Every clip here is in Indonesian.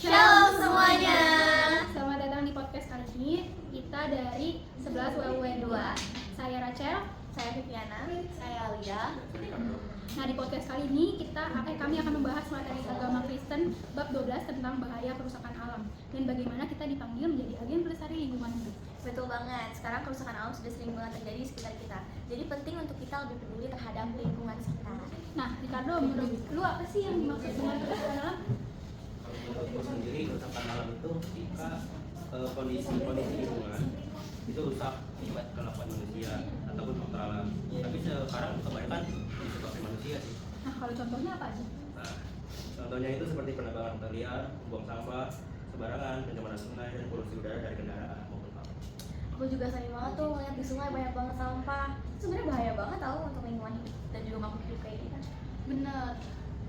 Shalom semuanya. Selamat datang di podcast kali ini. Kita dari 11 WW2. Saya Rachel, Saya Viviana, saya Alia. Nah, di podcast kali ini kami akan membahas materi agama Kristen bab 12 tentang bahaya kerusakan alam dan bagaimana kita dipanggil menjadi agen pelestari lingkungan hidup. Betul banget, sekarang kerusakan alam sudah sering banget terjadi di sekitar kita. Jadi penting untuk kita lebih peduli terhadap lingkungan sekitar. Nah, Ricardo, menurut lu apa sih yang dimaksud dengan kerusakan alam? Menurut gue sendiri kerusakan alam itu jika kondisi lingkungan itu rusak akibat kelakuan manusia ataupun faktor alam. Tapi sekarang kebanyakan disebabkan manusia sih. Nah, kalau contohnya apa aja? Nah, contohnya itu seperti penambangan hutan liar, membuang sampah sembarangan, pencemaran sungai dan polusi udara dari kendaraan maupun pabrik. Aku juga sering banget tuh ngeliat di sungai banyak banget sampah. Itu sebenarnya bahaya banget tau untuk lingkungan hidup dan juga makhluk hidup kayak kita. Benar.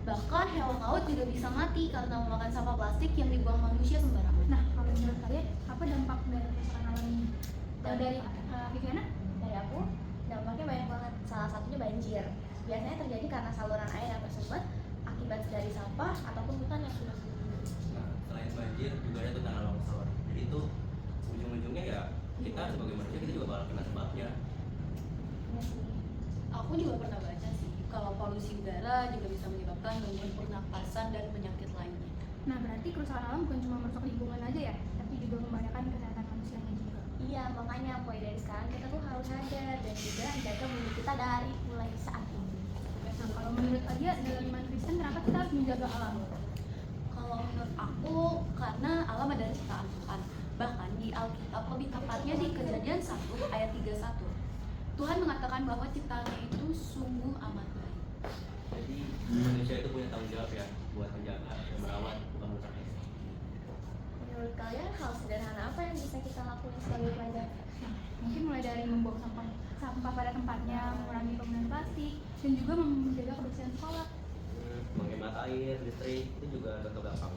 Bahkan hewan laut juga bisa mati karena memakan sampah plastik yang dibuang manusia sembarangan. Nah, kalau menurut kalian apa dampak dari kerusakan alam ini? Dari Viviana? Dari aku, dampaknya banyak banget. Salah satunya banjir. Biasanya terjadi karena saluran air yang tersumbat akibat dari sampah ataupun hutan yang sudah tumbuh. Nah, selain banjir juga ada tuh tanah longsor. Jadi itu ujung-ujungnya ya kita sebagai manusia kita juga bakal kena sebabnya. Iya sih. Aku juga pernah baca sih kalau polusi udara juga bisa menyebabkan gangguan pernapasan dan penyakit lainnya. Nah, berarti kerusakan alam bukan cuma merusak lingkungan aja ya, tapi juga membahayakan kesehatan manusianya juga. Iya, makanya mulai dari sekarang kita tuh harus sadar dan juga jaga bumi kita dari mulai saat ini. Nah, kalau menurut Alia, dalam iman Kristen kenapa kita harus menjaga alam? Kalau menurut aku karena alam adalah ciptaan Tuhan. Bahkan di Alkitab lebih tepatnya di Kejadian 1 ayat 31. Tuhan mengatakan bahwa ciptaannya itu sungguh amat baik. Jadi manusia itu punya tanggung jawab ya buat menjaga dan merawat bukan merusak. Menurut kalian hal sederhana apa yang bisa kita lakukan sebagai pelajar? Nah, mungkin mulai dari membuang sampah pada tempatnya, mengurangi penggunaan plastik, dan juga menjaga kebersihan sekolah. Menghemat air, listrik itu juga contoh gampang.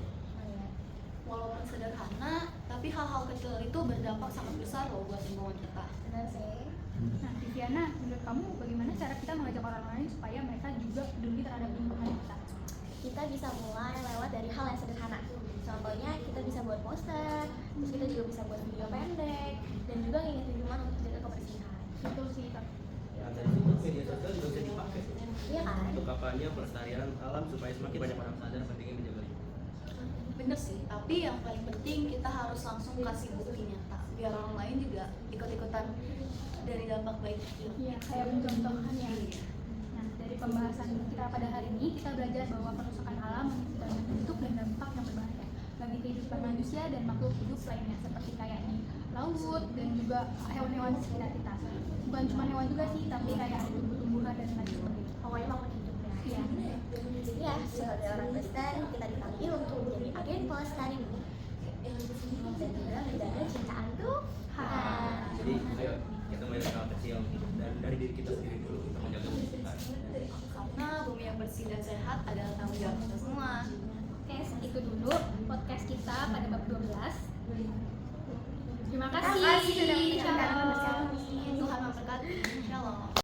Walaupun sederhana, tapi hal-hal kecil itu berdampak sangat besar loh buat lingkungan kita. Benar sih. Nah, Viviana, menurut kamu bagaimana cara kita mengajak orang lain supaya mereka juga peduli terhadap lingkungan kita? Kita bisa mulai lewat dari hal yang sederhana. Contohnya kita bisa buat poster, terus kita juga bisa buat video pendek, dan juga ngingetin teman untuk jaga kebersihan. Betul sih, Kak. Ya, dari situ media sosial juga bisa dipakai Iya kan? untuk kampanye pelestarian alam supaya semakin banyak orang sadar pentingnya menjaga lingkungan. Bener sih, tapi yang paling penting kita harus langsung kasih bukti nyata biar orang lain juga ikut-ikutan dari dampak baik itu. Iya, kayak mencontohkan ya. Nah, dari pembahasan kita pada hari ini, kita belajar bahwa kerusakan alam memiliki banyak bentuk dan dampak yang berbahaya bagi kehidupan manusia dan makhluk hidup lainnya, seperti kayak di laut dan juga hewan-hewan di sekitar kita. Bukan cuma hewan juga sih, tapi kayak ada tumbuh-tumbuhan dan lain sebagainya. Pokoknya makhluk hidup ya. Iya. Ya, sebagai orang Kristen kita dipanggil untuk menjadi agen pelestari bumi dan juga menjaga ciptaan Tuhan. Jadi ayo kita mulai dari hal kecil dan dari diri kita sendiri dulu untuk menjaga bumi kita. Karena bumi yang bersih dan sehat adalah tanggung jawab kita semua. Oke, itu dulu podcast kita pada bab 12. Terima kasih.